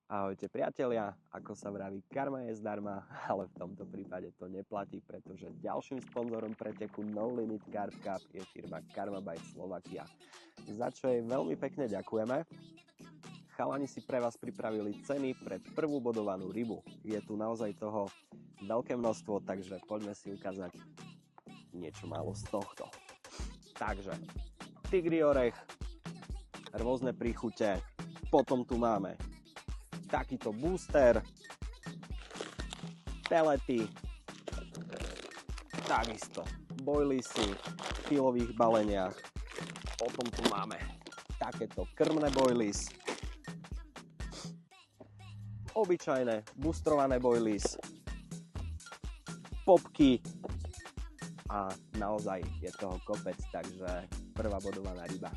Ahojte priatelia, ako sa vraví, karma je zdarma, ale v tomto prípade to neplatí, pretože ďalším sponzorom preteku No Limit Carb Cup je firma Karma by Slovakia, za čo jej veľmi pekne ďakujeme. Chalani si pre vás pripravili ceny pre prvú bodovanú rybu. Je tu naozaj toho veľké množstvo, takže poďme si ukázať niečo málo z tohto. Takže, tigri orech, rôzne príchute, potom tu máme takýto booster, pelety, takisto boiliesy v kilových baleniach, potom tu máme takéto krmné boilies, obyčajné boostrované boilies, popky a naozaj je toho kopec, takže prvá bodovaná ryba